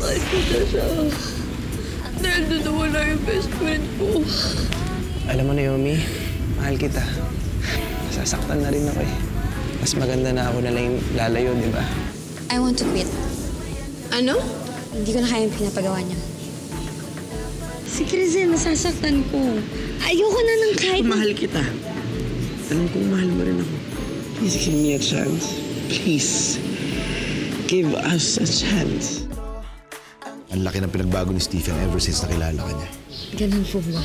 Mahal kita siya. Dahil doon nawala yung best friend ko. Alam mo, Naomi, mahal kita. Nasasaktan na rin ako eh. Mas maganda na ako na lang yung lalayo, di ba? I want to quit. Ano? Hindi ko na kaya yung pinapagawa niya. Si Crizel, nasasaktan ko. Ayoko na ng kahit Mahal kita. Alam kong mahal mo rin ako. Please give me a chance. Please. Give us a chance. Ang laki ng pinagbago ni Stephen ever since nakilala ka niya. Ganun po ba?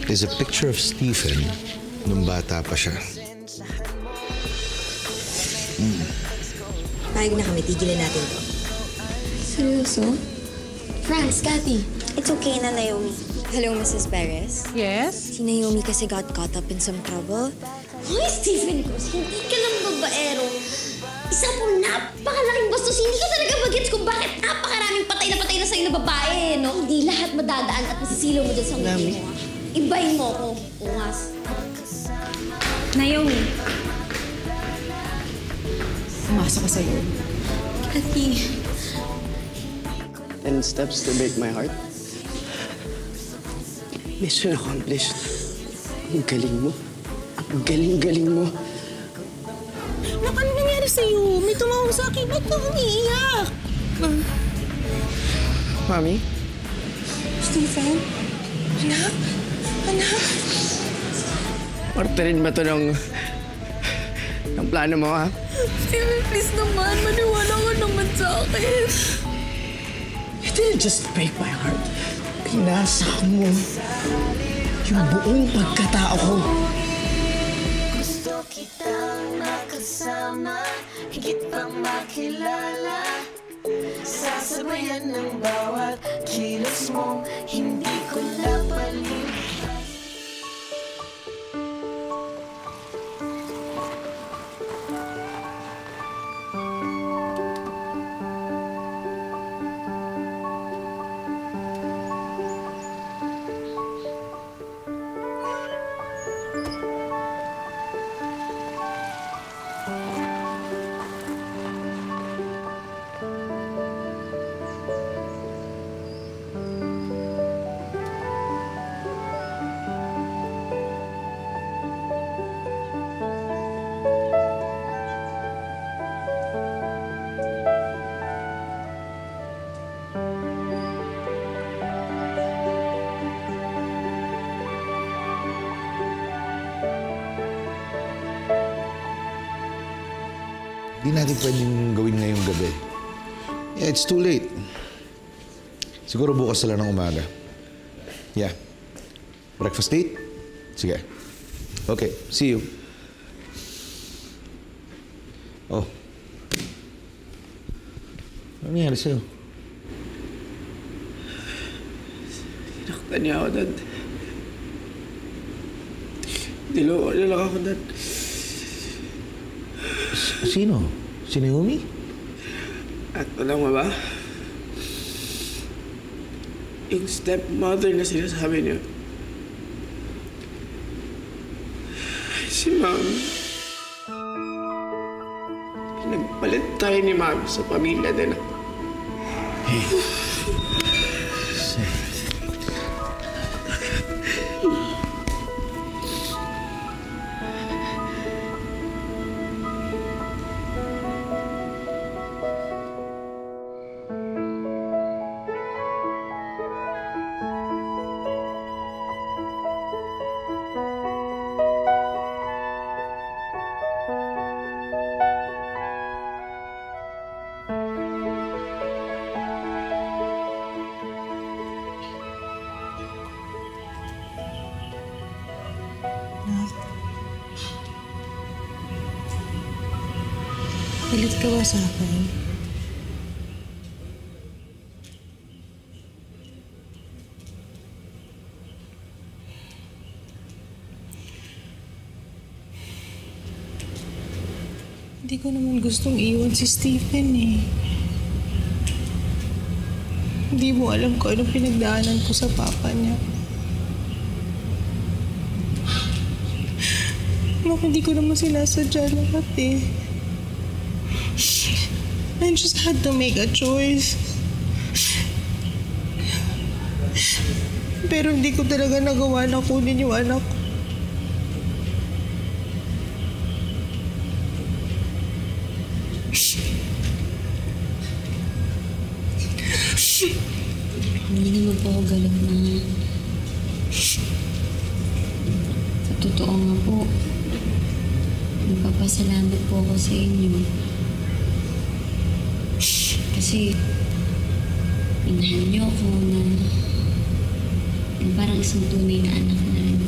There's a picture of Stephen nung bata pa siya. Payag na kami, tigilan natin to. Seryoso? Franz, Kathy. It's okay na, Naomi. Hello, Mrs. Perez. Yes? Si Naomi kasi got caught up in some trouble. Hoy, Stephen Cruz, hindi ka lang babaero. Isa pong napakalaking bastos. Hindi ko talaga magets kung bakit napakaraming patay na sa'yo na babae, no? Hindi lahat madadaan at masisilaw mo dyan sa ngiti mo. Ibayin mo ako, ungas. Naomi. Pumasok ka sa'yo. Kathy. 10 steps to break my heart. Mission accomplished. Ang galing mo. Ang galing-galing mo. Nak, ano nangyari sa'yo? May tumawag sa akin. Ba't ka umiiyak? Mami? Stephen? Anak? Anak? Parte rin ba ito ng plano mo, ha? Stephen, please naman. Maniwala ka naman sa akin. You didn't just break my heart. Pinasak mo yung buong pagkatao ko. Gusto kitang makasama, higit pang makilala. Sasabayan ng bawat kilos mo, hindi ko lapanin. Hindi natin pwedeng gawin ngayong gabi. Yeah, it's too late. Siguro bukas na lang ng umaga. Yeah. Breakfast date? Sige. Okay, see you. Oh. Ano nangyari sa'yo? Sinaktan niya ako, Dad. Niloko niya lang ako, Dad. Sino? Si Naomi? At alam mo ba? Yung stepmother na sinasabi niyo. Si Mami. Pinagpalit tayo ni Mami sa pamilya din. Hey. Galit ka ba sa akin? Hindi ko naman gustong iwan si Stephen eh. Hindi mo alam kung anong pinagdaanan ko sa papa niya. Hindi ko naman sinasadya lahat eh. I just had to make a choice. Pero hindi ko talaga nagawa na kunin yung anak ko. Hindi naman po ako galit na. Sa totoo nga po, nagpapasalamat po ako sa inyo. Kasi, minahal niyo ako na parang isang tunay na anak na rin.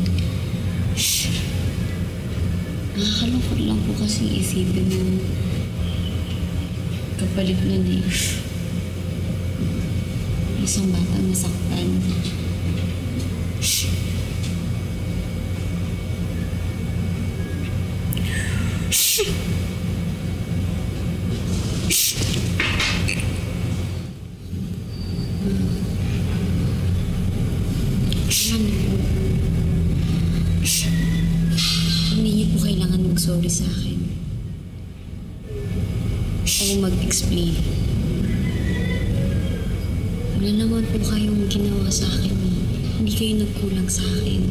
Nakakalungkot lang po kasi isipin na kapalit nun isang batang nasaktan. Hindi niyo po kailangan mag-sorry sa akin. O mag-explain. Wala naman po kayong ginawa sa akin. Hindi kayo nagkulang sa akin.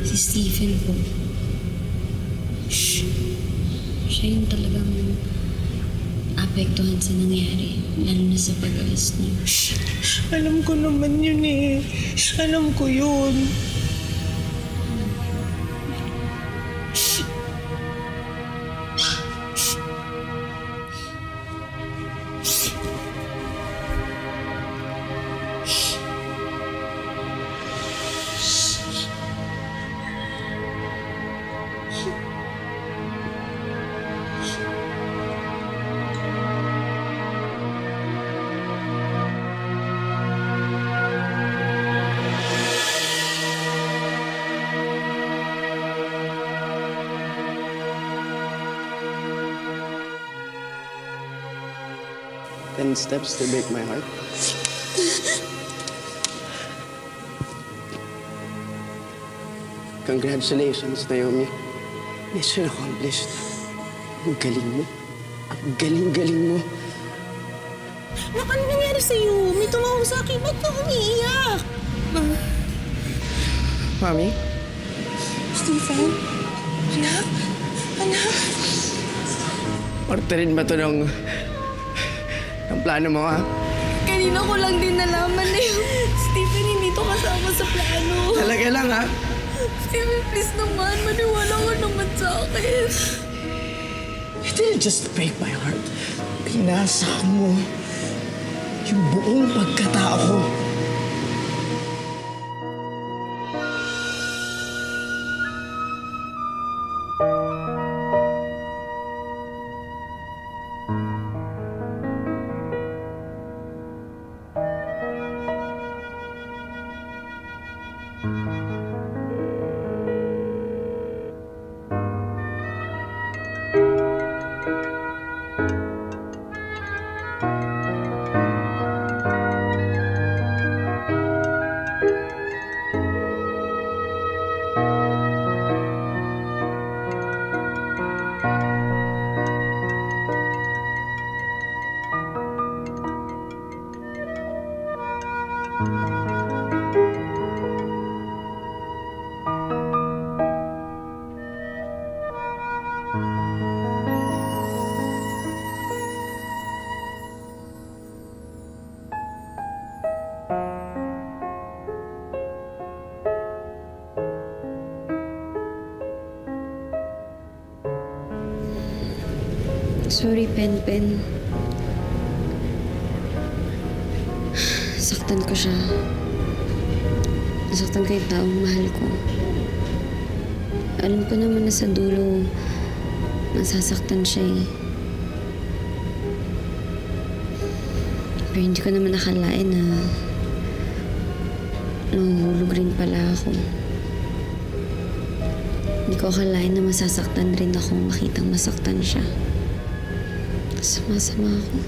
Si Stephen po. Siya yung talagang apektuhan sa nangyari. Lalo na sa pag-alis niyo. Alam ko naman yun eh. Alam ko yun. Ten steps to break my heart. Congratulations, Naomi. Mission accomplished. Ang galing mo. Ang galing-galing mo. Nak, ano nangyari sa'yo? May tumawag sa akin. Ba't ka umiiyak? Mami? Stephen? Anak? Anak? Parte rin ba ito ng plano mo, ha? Kanina ko lang din nalaman na yung Stephen hindi to kasama sa plano. Talaga lang, ha? Stephen, please naman, maniwala ka naman sa akin. You didn't just break my heart. Pinasak mo yung buong pagkatao ko. Sorry, Pen. Saktan ko siya. Nasaktan ko yung taong mahal ko. Alam ko naman na sa dulo, masasaktan siya eh. Pero hindi ko naman nakalain na nahuhulog rin pala ako. Hindi ko akalain na masasaktan rin ako makitang masaktan siya. Sama-sama ako.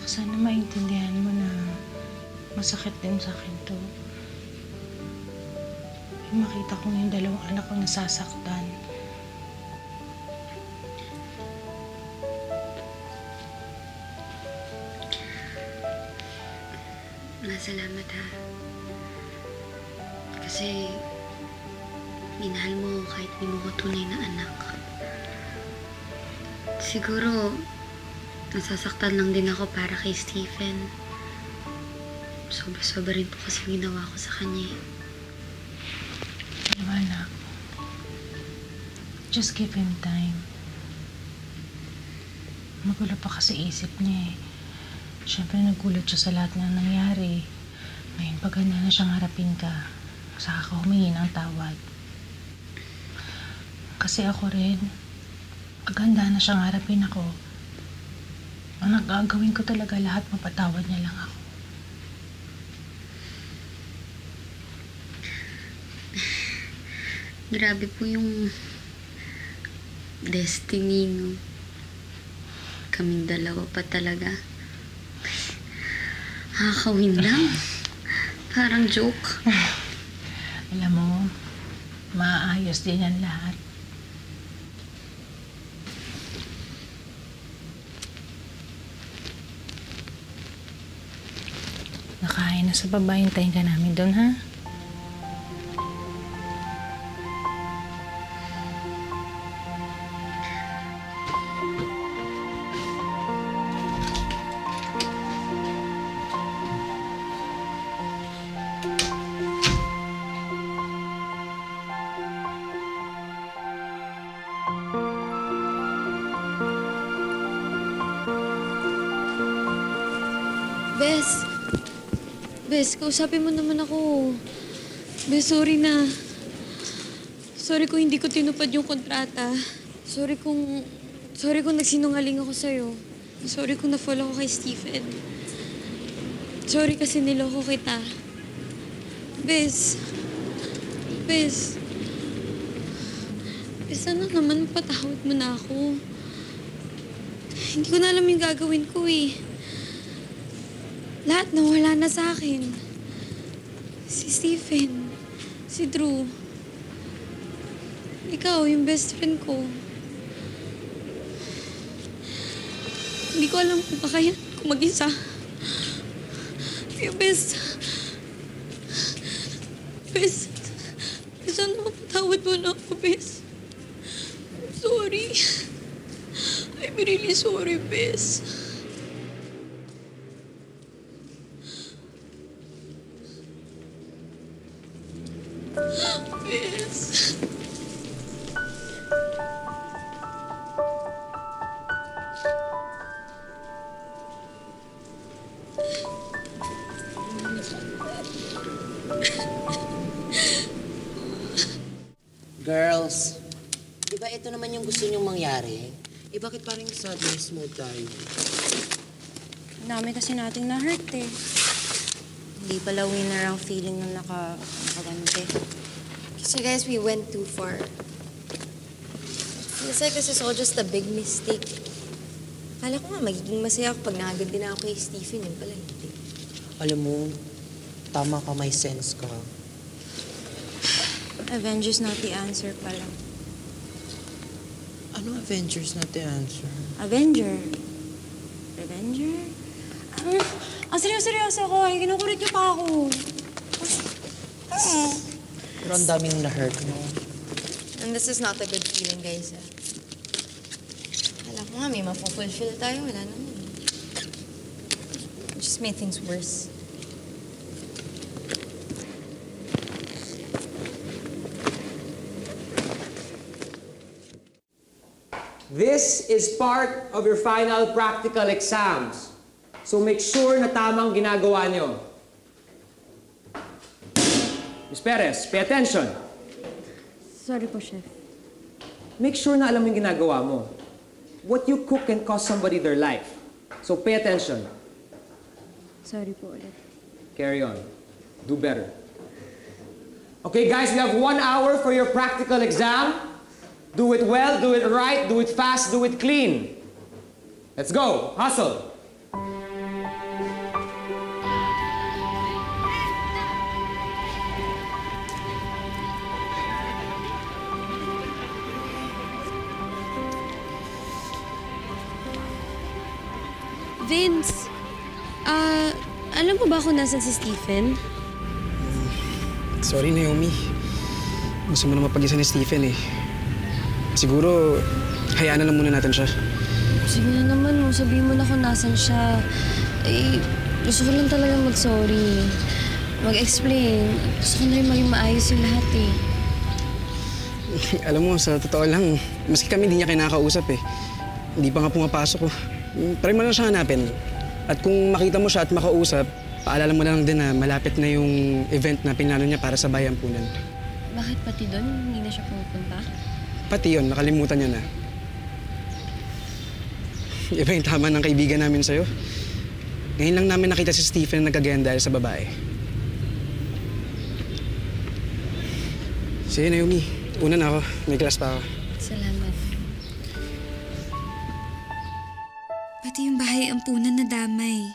Sana maintindihan mo na masakit din sa akin to. Yung makita ko yung dalawang anak ko nasasaktan. Salamat ha. Kasi minahal mo kahit di mo ko tunay na anak. Siguro nasasaktan lang din ako para kay Stephen. Sobra-sobra rin po kasi ginawa ko sa kanya. Alam mo, anak, just give him time. Magulo pa kasi isip niya eh. Siyempre nagulat siya sa lahat na nangyari. Ngayon pag handa na siyang harapin ka, saka ka humingi ng tawad. Kasi ako rin, pag handa na siyang harapin ako, ang nagagawin ko talaga lahat, mapatawad niya lang ako. Grabe po yung destiny, no? Kaming dalawa pa talaga. Nakakawin lang. Parang joke. Alam mo, maayos din yan lahat. Nakain na sa baba, hintayin ka namin doon, ha? Bes, kausapin mo naman ako. Bes, sorry na. Sorry kung hindi ko tinupad yung kontrata. Sorry kung nagsinungaling ako sa'yo. Sorry kung na-fall ako kay Stephen. Sorry kasi niloko kita. Bes, sana naman patawad mo na ako. Hindi ko na alam yung gagawin ko eh. Lahat nawala na sa akin. Si Stephen, si Drew, ikaw, yung best friend ko. Hindi ko alam kung kakayanan ko mag-isa. Kaya best, sana mapatawad mo na ako, best. I'm sorry. I'm really sorry, best. Bes. Girls, di ba ito naman yung gusto nyong mangyari? Eh bakit parang suddenly smooth tayo? Dami kasi nating na-hurt eh. Hindi pala winner ang feeling nung nakaganti. So guys, we went too far. Feels like this is all just a big mistake. Kala ko nga magiging masaya ako pag nakagad din ako kay Stephen. Yun pala hindi. Alam mo, tama ka, may sense ka. Avengers not the answer pala. Ano Avengers not the answer? Avenger? Ang seryoso ako. Ay, kinukurit niyo pa ako. Pero ang daming na-hurt mo. And this is not a good feeling, guys. Kala ko nga may mapufulfill tayo. Wala naman. It just made things worse. This is part of your final practical exams. So make sure na tamang ginagawa nyo. Miss Perez, pay attention. Sorry po, Chef. Make sure na alam mo yung ginagawa mo. What you cook can cost somebody their life. So pay attention. Sorry po ulit. Carry on. Do better. Okay, guys, we have 1 hour for your practical exam. Do it well, do it right, do it fast, do it clean. Let's go. Hustle. Alam mo ba kung nasan si Stephen? Sorry, Naomi. Gusto mo na mapag-isa ni Stephen eh. Siguro, hayaan na lang muna natin siya. Sige na naman, sabihin mo na kung nasan siya. Eh, gusto ko lang talaga mag-sorry. Mag-explain. Gusto ko na rin maging maayos yung lahat eh. Alam mo, sa totoo lang, maski kami hindi niya kinakausap eh. Hindi pa nga pumapasok ko. Try mo lang siya hanapin. At kung makita mo siya at makausap, paalala mo lang din na malapit na yung event na pinlano niya para sa Bayampunan. Bakit pati doon? Hindi na siya pupunta? Pati yun, nakalimutan niya na. Iba yung tama ng kaibigan namin sa'yo. Ngayon lang namin nakita si Stephen na nagkagayan dahil sa babae. Sige, Naomi. Una na ako. May class pa ako. Salamat. Pati yung bahay ampunan na damay.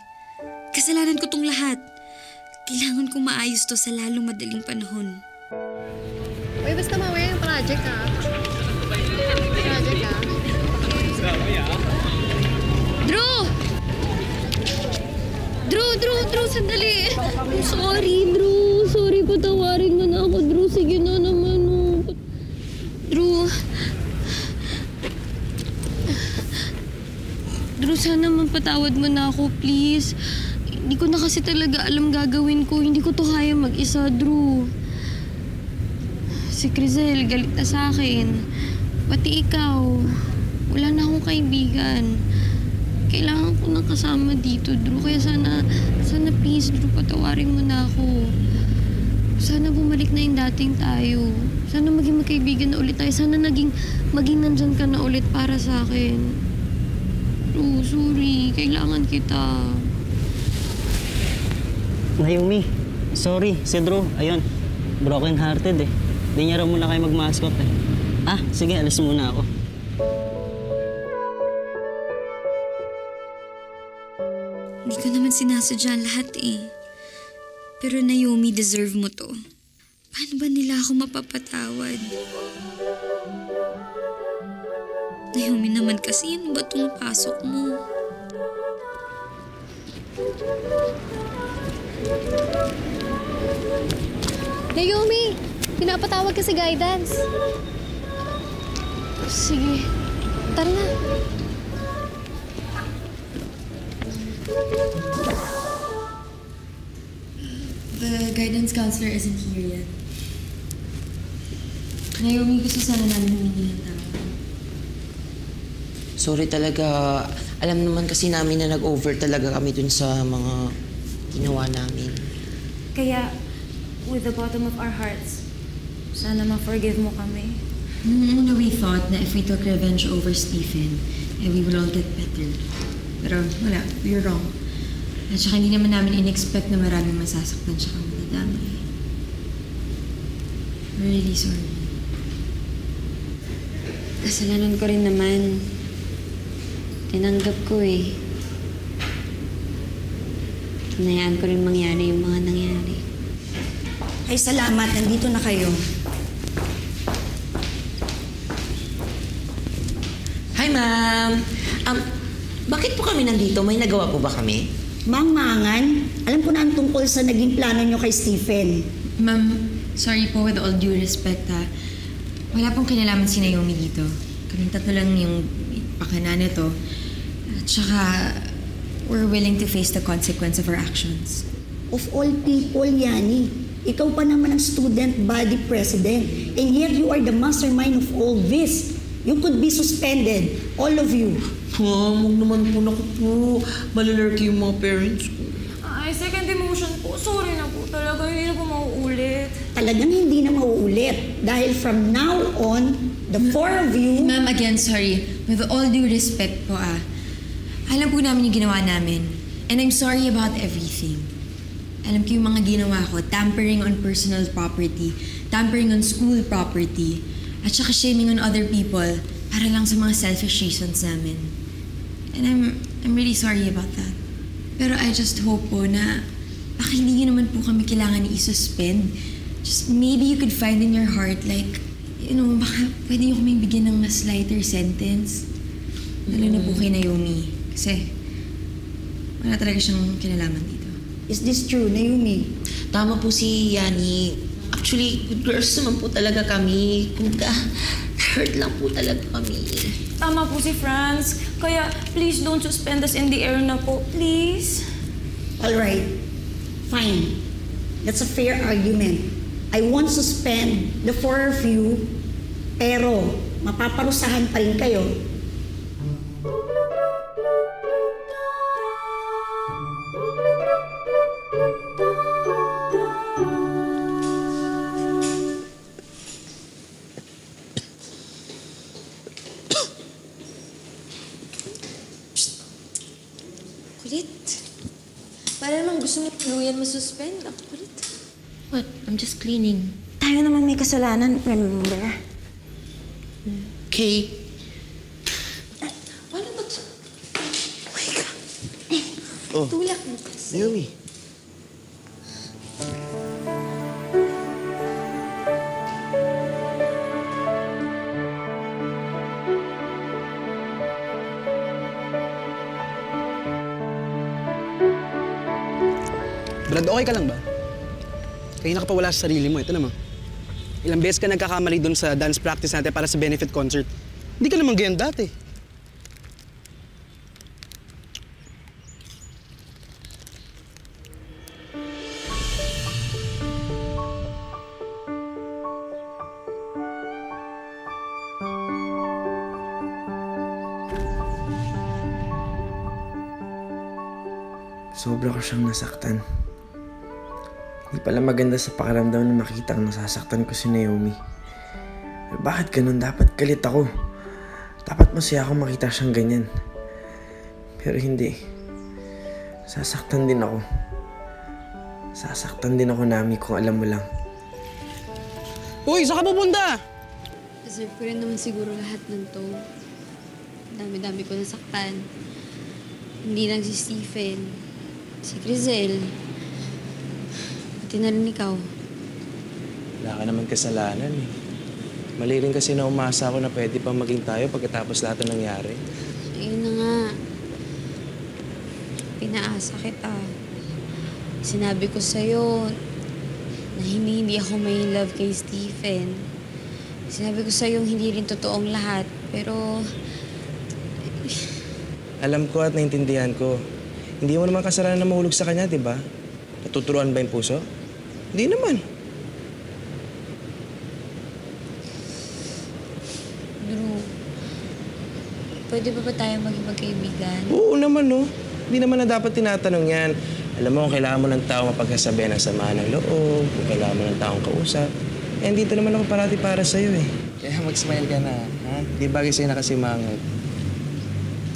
Kasalanan ko tong lahat. Kailangan kong maayos to sa lalong madaling panahon. Uy, basta mamaya yung project, ha? Project, ha? Drew, sandali. Sorry, Drew. Sorry, patawarin mo na ako, Drew. Sige na naman, oh. Drew, sana mapatawad mo na ako, please. Hindi ko na kasi talaga alam gagawin ko. Hindi ko to kaya mag-isa, Drew. Si Crizel, galit na sa akin. Pati ikaw. Wala na akong kaibigan. Kailangan ko ng kasama dito, Drew. Kaya sana please, Drew, patawarin mo na ako. Sana bumalik na yung dating tayo. Sana maging magkaibigan na ulit tayo. Sana maging nandyan ka na ulit para sa akin. Drew, sorry. Kailangan kita. Naomi, sorry. Si Drew, ayun. Broken hearted eh. Di niya raw muna kayo mag-mascot eh. Sige, alis muna ako. Hindi ko naman sinasadya lahat eh. Pero Naomi, deserve mo to. Paano ba nila ako mapapatawad? Naomi naman kasi, ano ba itong pasok mo? Naomi! Pinapatawag ka sa guidance. Sige. Tara na. The guidance counselor isn't here yet. Naomi, gusto sana namin humingi ng tawad. Sorry talaga. Alam naman kasi namin na nag-over talaga kami dun sa mga ginawa namin. Kaya, with the bottom of our hearts, sana ma-forgive mo kami. Una, we thought na if we took revenge over Stephen, we would all get better. Pero wala, we were wrong. At saka hindi naman namin in-expect na maraming masasaktan siya kang madadamay. We're really sorry. Kasalanan ko rin naman. Tinanggap ko eh. Hinayaan ko rin mangyari yung mga nangyari. Ay, salamat. Nandito na kayo. Hi, ma'am. Bakit po kami nandito? May nagawa po ba kami? Mang Mangan, alam ko na ang tungkol sa naging plano nyo kay Stephen. Ma'am, sorry po with all due respect ha. Wala pong kinalaman si Naomi dito. Kaming tatlo lang yung pakana nito. At saka, we're willing to face the consequence of our actions. Of all people, Yani, ikaw pa naman ang student body president. And yet you are the mastermind of all this. You could be suspended, all of you. Ma'am, huwag naman po. Naku po. Malalurky yung mga parents ko. Ay, second emotion po. Sorry na po talaga. Hindi na po mauulit. Talagang hindi na mauulit. Dahil from now on, the four of you... Ma'am, again, sorry. With all due respect po alam po namin yung ginawa namin. And I'm sorry about everything. Alam ko yung mga ginawa ko, tampering on personal property, tampering on school property, at saka shaming on other people para lang sa mga selfish reasons namin. And I'm really sorry about that. Pero I just hope po na baka hindi nyo naman po kami kailangan i-suspend. Just maybe you could find in your heart like, baka pwede nyo kaming bigyan ng mas lighter sentence. Lalo na po kay Naomi. Kasi wala talaga siyang kinalaman dito. Is this true, Naomi? Tama po si Yani. Actually, good girls naman po talaga kami. Kumbaga, hurt lang po talaga kami. Tama po si Franz. Kaya, please don't suspend us in the air na po. Please. Alright. Fine. That's a fair argument. I won't suspend the four of you, pero mapaparusahan pa rin kayo. Kulit. Para namang gusto mo tuluyan masuspend. Ako kulit. What? I'm just cleaning. Tayo naman may kasalanan, remember? Okay. Paano ba ito? Uy ka. Oh, Tulak mo kasi. Naomi. Brad, okay ka lang ba? Kaya ka pa wala sa sarili mo. Ito naman. Ilang beses ka nagkakamali doon sa dance practice natin para sa benefit concert. Hindi ka naman ganyan dati. Sobra ko siyang nasaktan. Hindi pala maganda sa pakiramdam na makita ang nasasaktan ko si Naomi. Pero bakit ganun? Dapat galit ako. Dapat masaya ako makita siyang ganyan. Pero hindi. Sasaktan din ako. Sasaktan din ako, Nami, kung alam mo lang. Uy, saan ka pupunta? Deserve ko rin naman siguro lahat ng to. Dami-dami ko nasaktan. Hindi lang si Stephen. Si Crizel. Pati na rin ikaw. Wala ka naman kasalanan eh. Mali rin kasi na umasa ako na pwede pang maging tayo pagkatapos lahat ng nangyari. Ayun na nga. Pinaasa kita. Sinabi ko sa'yo na hindi ako may love kay Stephen. Sinabi ko sa'yo hindi rin totoong lahat. Pero Alam ko at naintindihan ko. Hindi mo naman kasalanan na mahulog sa kanya, di ba? Natuturuan ba yung puso? Hindi naman. Drew, pwede ba tayo maging magkaibigan? Oo naman, no? Hindi naman na dapat tinatanong yan. Alam mo, kung kailangan mo ng tao mapagkasabihan ng sama ng loob, kung kailangan mo ng taong kausap, eh, dito naman ako parati para sa'yo, eh. Kaya mag-smile ka na, ha? Di bagay sa'yo nakasimangot.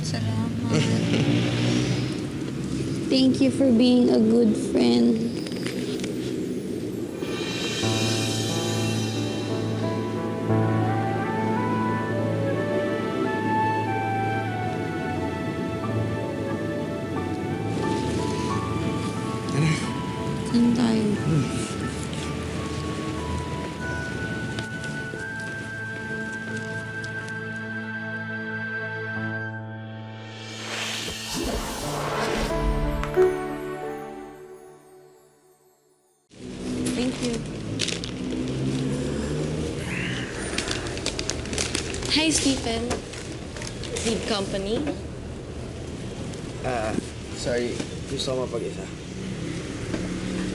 Salamat. Thank you for being a good friend. Saan tayo? Thank you. Hi, Stephen. Need company? Sorry. Gusto ko mapag-isa.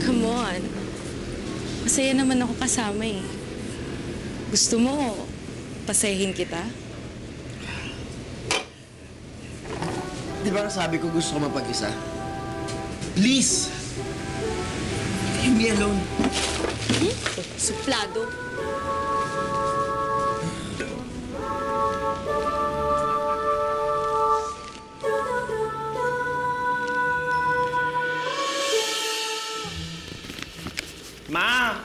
Come on. Masaya naman ako kasama eh. Gusto mo, pasayahin kita? Di ba nasabi ko gusto ko mapag-isa? Please! Leave me alone. Suplado. Ma!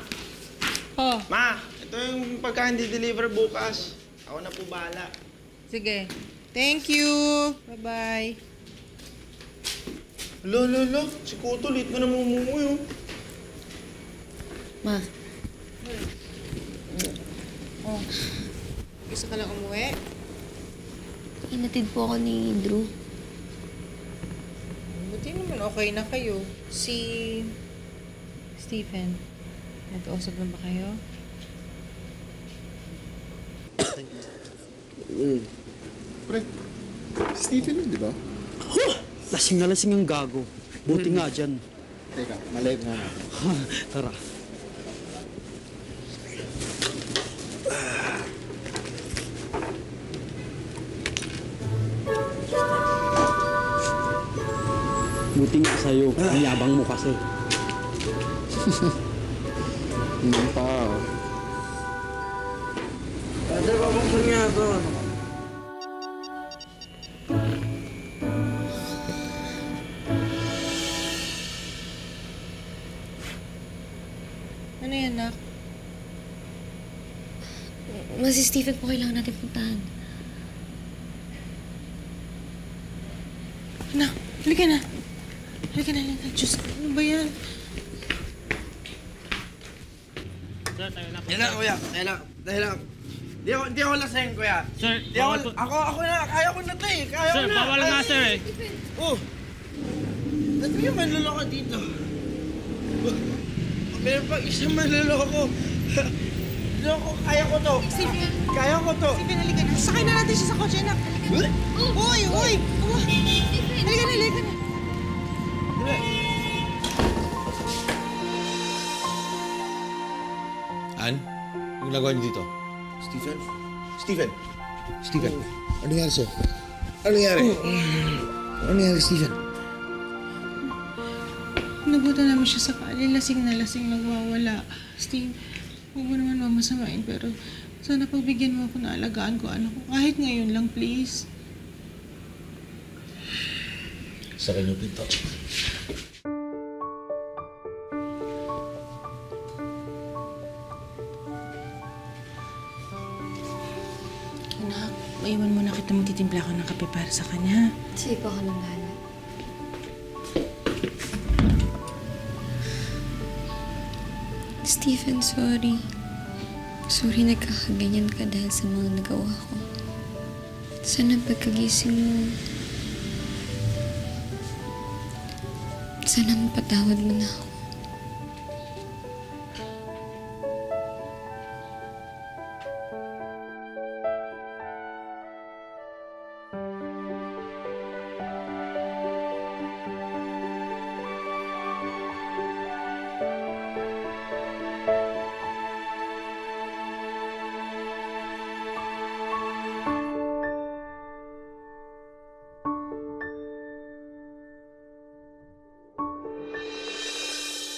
Oh. Ma! Ito yung pagkain di-deliver bukas. Ako na po bahala. Sige. Thank you. Bye-bye. Lo. Si Kuto, late na namumuoy, oh. Ma. Oh. Gusto ka lang umuwi? Inatid po ako ni Drew. Buti naman. okay na kayo. Si Stephen, nag-usap na ba kayo? Pre, Stephen yun, di ba? Lasing na lasing ang gago. Buti nga dyan. Teka, malayag nga natin. Tara. Buti nga sa'yo. Ang yabang mo kasi. Hindi pa. Ada ba bang niya to? Ano yan, Nak? Si Stephen po kailangan natin puntahan. Nak, halika na. Halika na. Diyos, ano ba yan? Yan lang, kuya. Yan lang. Dahil lang. Di ako lasing, kuya. Sir, Ako na. Kaya ko na to eh. Kaya ko Sir, na. bawal nga, sir eh. Oh. Dati yung manloloko dito. Meron pa isang manloloko. Loko, kaya ko to. Stephen. Kaya ko to. Stephen, halika na. Sakay na natin siya sa kotse, Nak. Halika na. Uy! Halika na. Ann, yung nagawa niyo dito? Stephen, ano nangyari sa'yo? Ano nangyari, Stephen? Nabutan namin siya sa kali. Lasing na lasing, nagwawala. Steve, huwag mo naman mamasamain, pero sana pagbigyan mo ako na alagaan ko anak ko. Kahit ngayon lang, please. Sa kanya pinto. Anak, maiwan mo na kita magtitimpla ako ng kape para sa kanya. Sige po ako nang bahala. Stephen, sorry. Sorry nagkakaganyan ka dahil sa mga nagawa ko. Sana pagkagising mo, sana mapatawad mo na ako.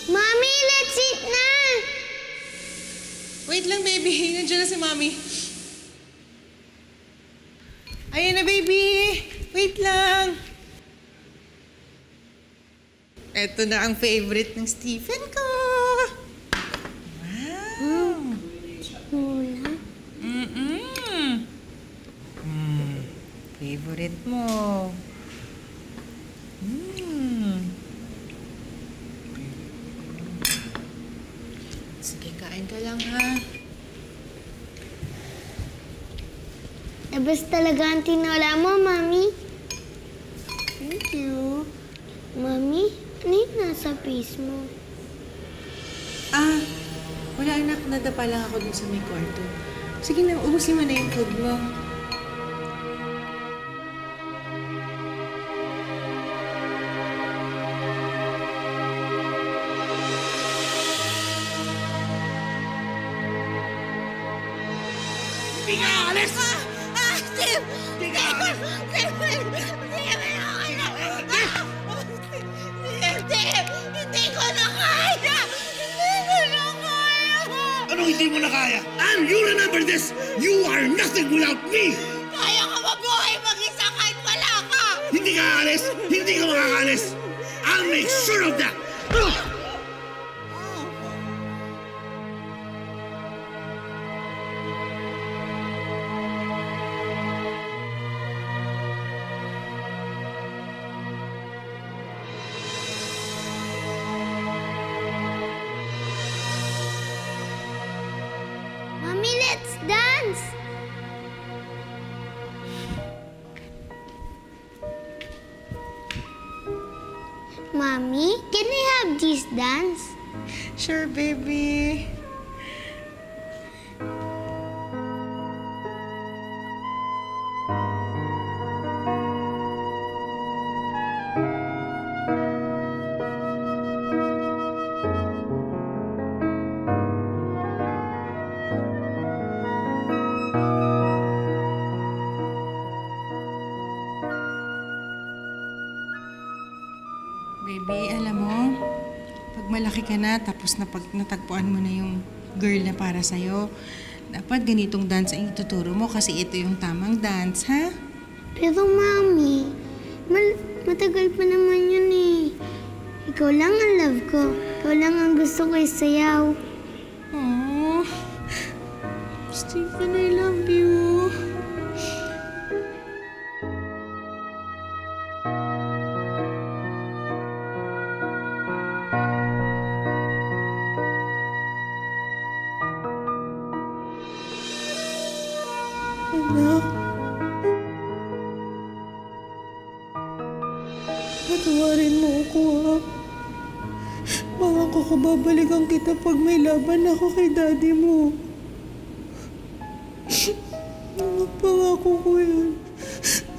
Mommy, let's eat na! Wait lang, baby. Nandiyan na si Mommy. Ayun na, baby. Wait lang. Ito na ang favorite ng Stephen ko. Wow. Wala. Favorite mo. Sige, kain ka lang, ha? Labas talaga ang tinola mo, Mami. Thank you. Mami, ano yung nasa face mo? Wala anak, nadapa lang ako dun sa may kwarto. Sige na, ubusin mo na yung food mo. Hindi ka alis! Steve! Hindi ka alis! Hindi ko na kaya! Anong hindi mo na kaya? And you remember this! You are nothing without me! Kaya ka mabuhay mag-isa kahit wala ka! Hindi ka aalis! Hindi ka makakaalis! I'll make sure of that! Mommy, let's dance! Mommy, can I have this dance? Sure, baby. Baby, alam mo, pag malaki ka na, tapos pag natagpuan mo na yung girl na para sa'yo, dapat ganitong dance ang ituturo mo kasi ito yung tamang dance, ha? Pero Mami, matagal pa naman yun eh. Ikaw lang ang love ko. Ikaw lang ang gusto ko isayaw. Aww. Stephen, I love you. Anak. Patawarin mo ako, ha? Pangako ko babalikan kita pag may laban ako kay daddy mo. Pangako ko yan.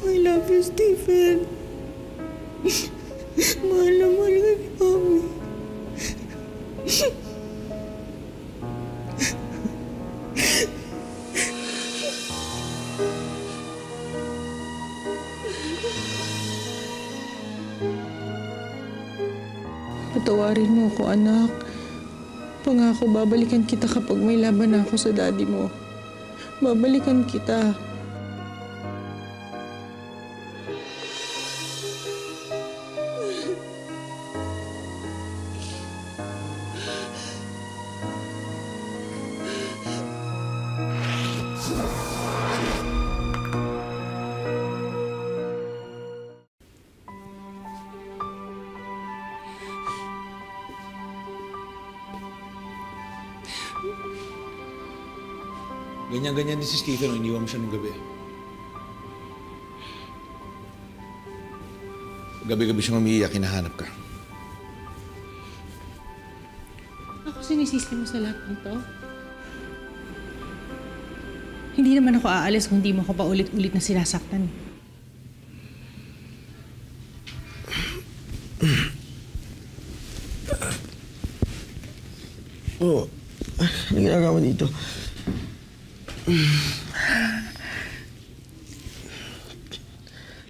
I love you, Stephen. Mahal na mahal ka ni Mami. Patawarin mo ako, anak. Pangako, babalikan kita kapag may laban ako sa daddy mo. Babalikan kita. Ganyan-ganyan din si Stephen nung iniwan mo siya nung gabi. Gabi-gabi siyang umiiyak, hinahanap ka. Ako sinisisi mo sa lahat nito? Hindi naman ako aalis kung hindi mo ako paulit-ulit na sinasaktan. Oo. Ano ginagawa mo dito?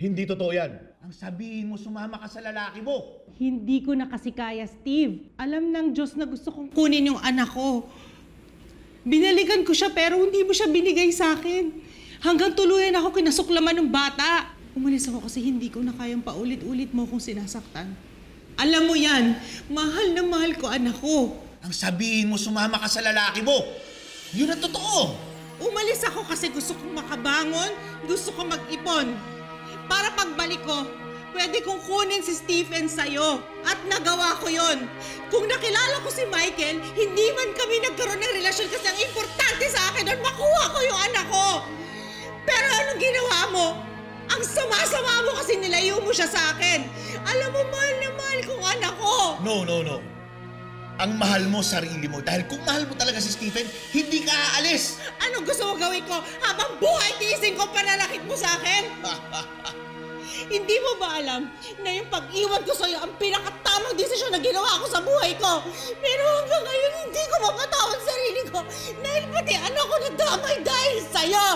Hindi totoo yan. Ang sabihin mo, sumama ka sa lalaki mo. Hindi ko na kasi kaya, Steve. Alam ng Diyos na gusto kong kunin yung anak ko. Binalikan ko siya pero hindi mo siya binigay sa akin. Hanggang tuluyan ako kinasuklaman ng bata. Umalis ako kasi hindi ko na kayang paulit-ulit mo kung sinasaktan. Alam mo yan, mahal na mahal ko anak ko. Ang sabihin mo, sumama ka sa lalaki mo. Yun ang totoo. Umalis ako kasi gusto kong makabangon, gusto kong mag-ipon. Para pagbalik ko, pwede kong kunin si Stephen sa'yo. At nagawa ko yon. Kung nakilala ko si Michael, hindi man kami nagkaroon ng relasyon kasi ang importante sa akin doon, makuha ko yung anak ko. Pero anong ginawa mo? Ang sama-sama mo kasi nilayo mo siya sa akin. Alam mo, mahal na mahal kong anak ko. No. Ang mahal mo, sarili mo. Dahil kung mahal mo talaga si Stephen, hindi ka aalis. Anong gusto mo gawin ko? Habang buhay, tiisin ko pananakit mo sa akin? Hindi mo ba alam na yung pag-iwan ko sa'yo ang pinakatamang desisyon na ginawa ko sa buhay ko? Pero hanggang ngayon, hindi ko mapatawad sarili ko dahil pati anak ko nadamay dahil sa'yo.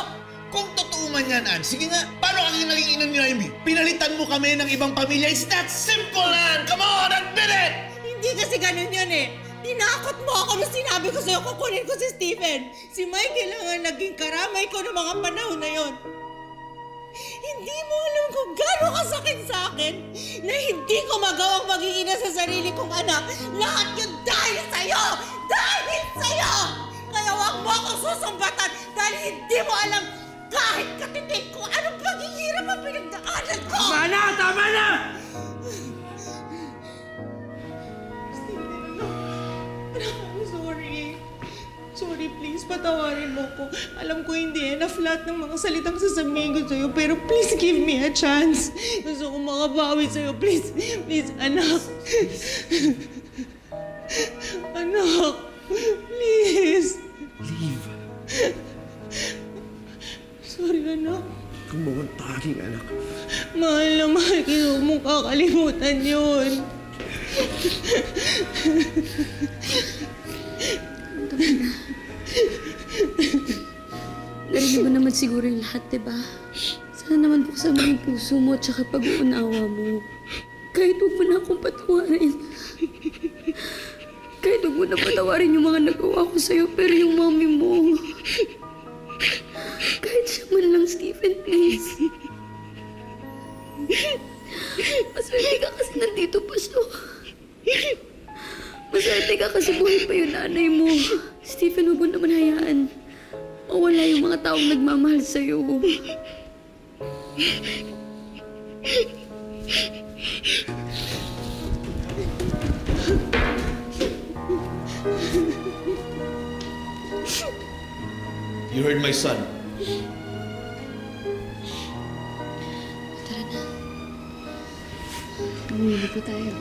Kung totoo man yan, Ann, sige nga, paano kang naging ina ni Naomi? Pinalitan mo kami ng ibang pamilya. It's that simple, Ann! Come on, admit it! Hindi kasi ganun yun eh. Tinakot mo ako nung sinabi ko sa'yo kukunin ko si Stephen. Si Michael lang ang naging karamay ko noong mga panahon na yon. Hindi mo alam kung gano'ng kasakit sa akin na hindi ko magawang maging ina sa sarili kong anak. Lahat yun dahil sa'yo! Dahil sa'yo! Kaya huwag mo akong susumbatan dahil hindi mo alam kahit katitik ko anong paghihirap ang pinagdaanan ko! Tama na! Tama na! I'm sorry. Sorry, please, patawarin mo ko. Alam ko hindi enough lahat ng mga salitang sasabihin ko sa'yo, pero please give me a chance. Gusto ko makabawi sa'yo, please. Please, anak. Anak, please. Leave. Sorry, anak. Kung mo kong taging anak. Mahal na mahal kita. Huwag mong kakalimutan yun. Narinig mo naman siguro yung lahat, diba? Sana naman buksan mo yung puso mo at saka pag-uunawa mo. Kahit huwag mo na akong patawarin. Kahit huwag mo na patawarin yung mga nagawa ko sa'yo, pero yung mami mo. Kahit siya man lang, Stephen, please. Maswerte ka kasi nandito pa siya. Maswerte ka kasi buhay pa yung nanay mo. Stephen, huwag mo naman hayaan. Mawala yung mga taong nagmamahal sa'yo. You heard my son. Tara na. Umuwi na po tayo.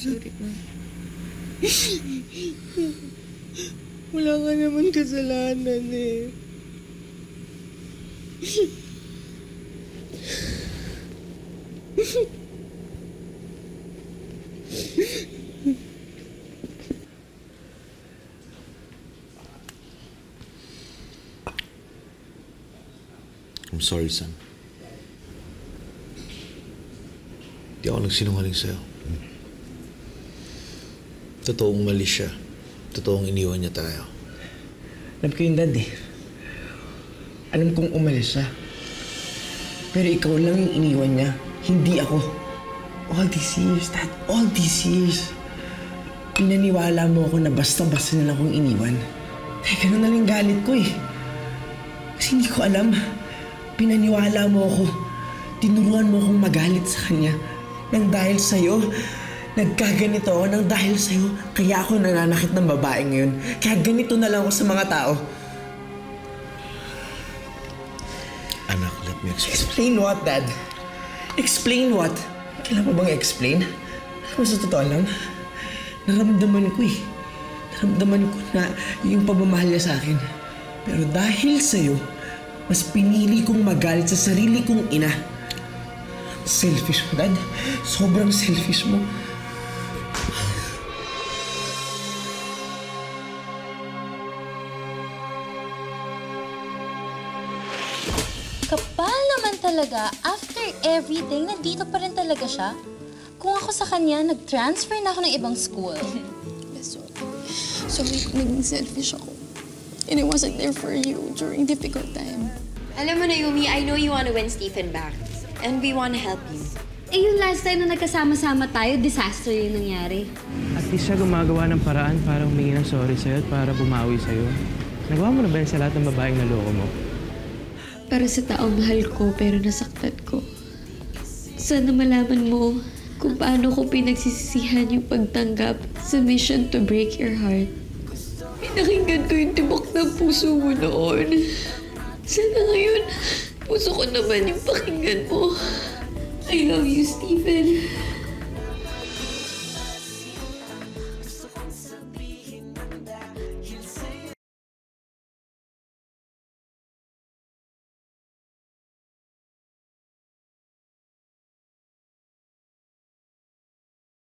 Sorry, ma. Wala ka naman kasalanan eh. I'm sorry, son. Di ako nagsinungaling sa'yo. Totoong mali siya. Totoong iniwan niya tayo. Alam ko yung dad eh. Alam kong umalis siya. Pero ikaw lang yung iniwan niya. Hindi ako. All these years, Dad. All these years. Pinaniwala mo ako na basta-basta na lang akong iniwan. Kaya ganun na lang galit ko eh. Kasi hindi ko alam. Pinaniwala mo ako. Tinuruan mo akong magalit sa kanya. Nang dahil sa'yo, nagkaganito ako nang dahil sa'yo. Kaya ako nananakit ng babae ngayon. Kaya ganito na lang ako sa mga tao. Anak, let me explain. Explain what, Dad? Explain what? Kailangan mo bang explain? Alam mo, sa totoo lang, naramdaman ko eh. Naramdaman ko na yung pagmamahal niya sa akin. Pero dahil sa'yo, mas pinili kong magalit sa sarili kong ina. Selfish mo, Dad. Sobrang selfish mo. Kapal naman talaga. After everything, nandito pa rin talaga siya. Kung ako sa kanya, nag-transfer na ako ng ibang school. Sorry, naging selfish ako. And I wasn't there for you during difficult time. Alam mo, Naomi, I know you want to win Stephen back. And we want to help you. Eh, yung last time na nagkasama-sama tayo, disaster yung nangyari. At least siya gumagawa ng paraan para humingi ng sorry sa'yo at para bumawi sa'yo. Nagawa mo na ba yan sa lahat ng babaeng naloko mo? Para sa taong mahal ko pero nasaktan ko. Sana malaman mo kung paano ko pinagsisisihan yung pagtanggap sa mission to break your heart. Pinakinggan ko yung tibok ng puso mo noon. Sana ngayon, puso ko naman yung pakinggan mo. I love you, Stephen.